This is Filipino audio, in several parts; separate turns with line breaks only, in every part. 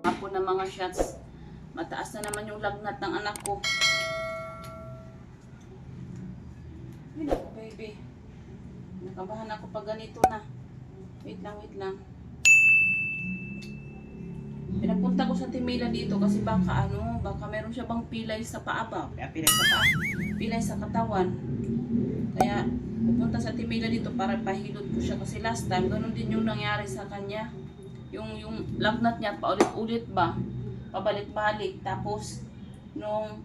Apo ng mga shots. Mataas na naman yung lagnat ng anak ko. Ay, naku, baby. Nakabahan ako pag ganito na. Wait lang, wait lang. Pinapunta ko sa Timila dito kasi baka baka meron siya bang pilay sa paa ba? Pilay sa paa. Pilay sa katawan. Kaya pupunta sa Timila dito para pahilot ko siya kasi last time ganun din yung nangyari sa kanya. Yung lagnat niya paulit-ulit ba? Pabalik-balik. Tapos nung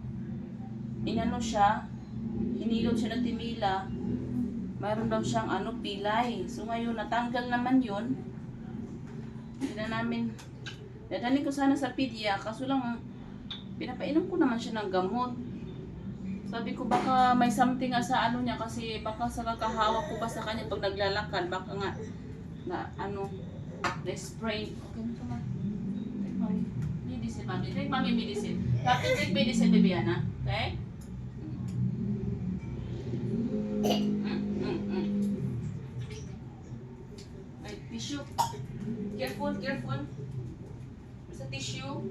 inano siya, hinilot siya ng Timila, mayroon daw siyang pilay. So ngayon natanggal naman yun. Hindi na namin dadalhin ko sana sa pedya, kaso lang pinapainom ko naman siya ng gamot. Sabi ko baka may something sa niya kasi baka sa kakahawak ko ba sa kanya pag naglalakad, baka nga na na-spray. Okay na naman. Take mami. Medicine, mami. Take mami medicine. Captain, take medicine, Bibiana. Okay? Ay, tissue. Careful, careful. Sa tissue.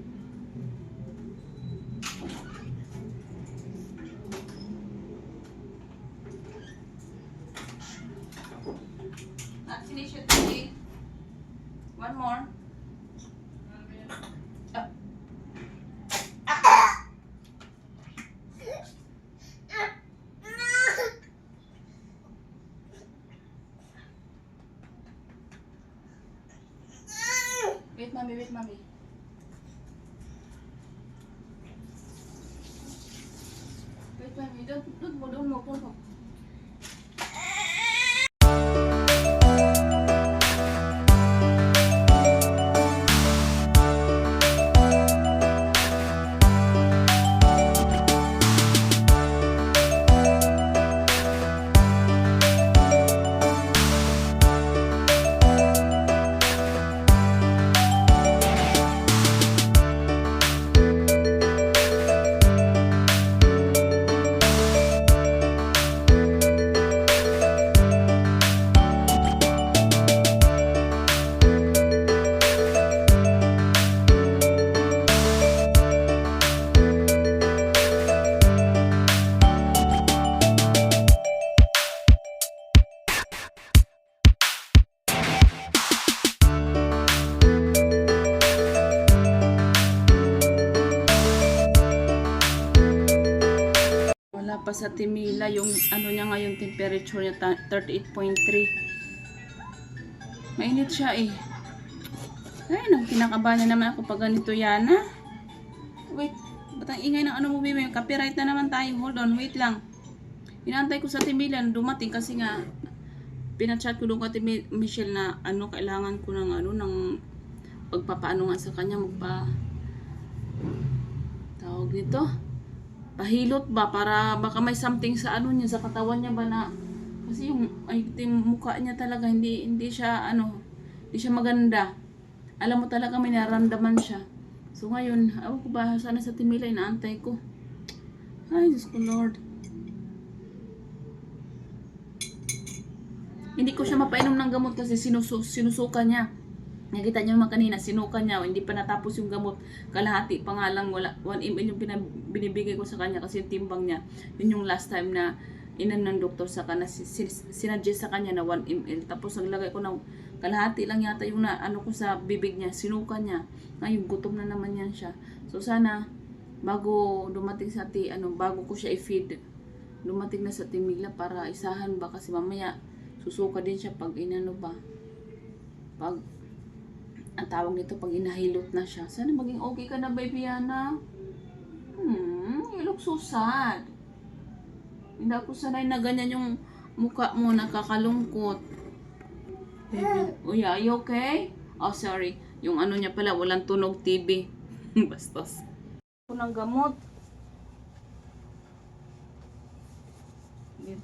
Not finish it today. One more. Wait, mommy, wait, mommy. Wait, mommy, don't move. Wala pa sa Timila yung niya ngayon temperature niya 38.3. Mainit siya eh. Ay, nang kinakabahan na naman ako pag ganito yan ha. Wait, ba't ang ingay ng mo baby? Copyright na naman tayo. Hold on, wait lang. Inaantay ko sa Timila dumating kasi nga pinachat ko doon kay Michelle na kailangan ko ng ng pagpapaano nga sa kanya tawag nito. Pahilot ba para baka may something sa niya sa katawan niya ba na kasi yung mukha niya talaga hindi siya hindi siya maganda. Alam mo talaga may nararamdaman siya. So ngayon, ako ko ba sana sa Timila inaantay ko. Ay, Diyos ko Lord. Hindi ko siya mapainom ng gamot kasi sinusuka niya. Nakita niyo naman kanina, sinuka niya, hindi pa natapos yung gamot. Kalahati pa nga lang, 1 ml yung binibigay ko sa kanya kasi yung timbang niya. Yun yung last time na ng doktor sa kanya, sinadjust sa kanya na 1 ml. Tapos naglagay ko ng kalahati lang yata yung ko sa bibig niya, sinuka niya. Ngayon, gutom na naman yan siya. So sana, bago dumating sa bago ko siya i-feed, dumating na sa Timila para isahan ba kasi mamaya susuka din siya pag pag ang tawag nito pag inahilot na siya. Sana maging okay ka na, baby Yana. You look so sad. Hindi ako sanay na ganyan yung mukha mo, nakakalungkot. Baby, are you okay? Oh, sorry. Yung niya pala, walang tunog TV. Bastos. Ako ng gamot.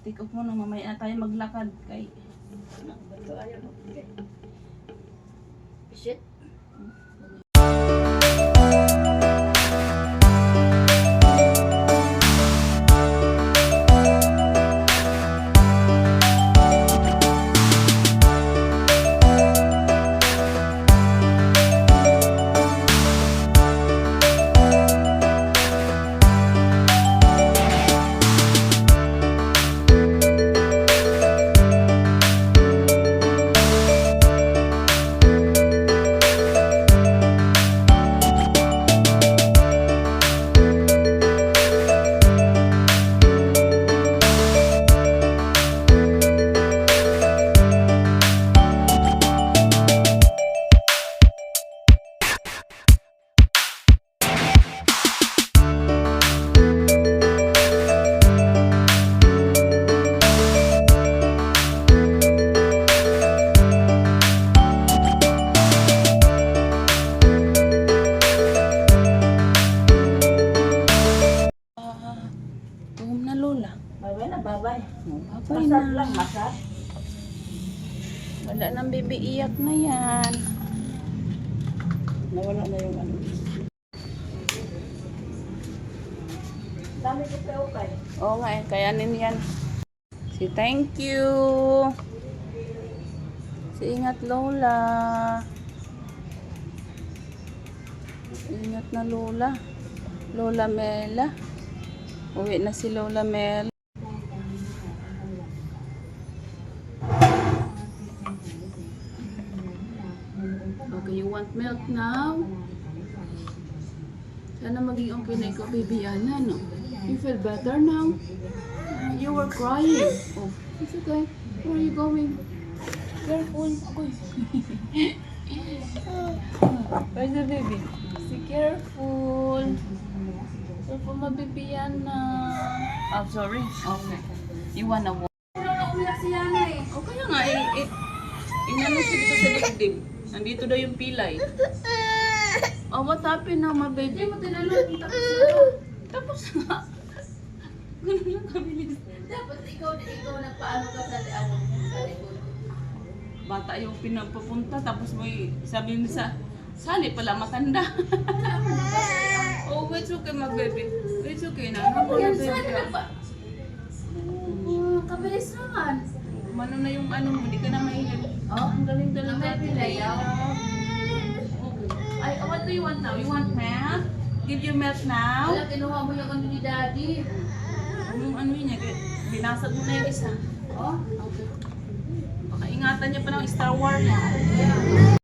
Take off muna, mamaya na tayo maglakad. Kay
Bato ayaw. Okay. Shit.
Okay
Masad
na.
lang, masad.
Wala nang baby, iyak na yan.
Nawala na yung ano. Dami ko pa okay.
Oo nga eh, kayanin yan. Si thank you. Si ingat Lola. Ingat na Lola. Lola Mela. Uwi na si Lola Mela. Okay, you want milk now? Sana maging okay na ikaw, baby Ana, no? You feel better now? You were crying. Oh, it's okay. Where are you going? Careful. Okay. Where's the baby? Be careful. Careful, my baby Ana. Oh, sorry. Okay. You wanna walk?
Umiyak si Yana eh.
O kaya nga, inano siya dito sa dibdib. Nandito daw yung pilay. Oh, what happened now, my baby?
Hindi mo tinanong.
Tapos nga. Ganun lang kabilis.
Dapat ikaw nagpaano ka sa ano sa likod.
Bata yung pinapapunta, tapos may sabi mo sali pala matanda. Oh, it's okay, my baby. It's okay na.
Yan sana nagpa. Kabilis naman.
Mano na yung ano mo, hindi ka na mahilig.
Oh,
Ang galing talaga.
Napipilay, oh.
Okay. Ay, what do you want now? You want milk? Give you milk now?
Wala, kinuha mo yung ano ni Daddy.
Yung ano yun niya, binasag mo na yung isa.
Oh,
Okay. Baka ingatan niya pa ng Star Wars niya.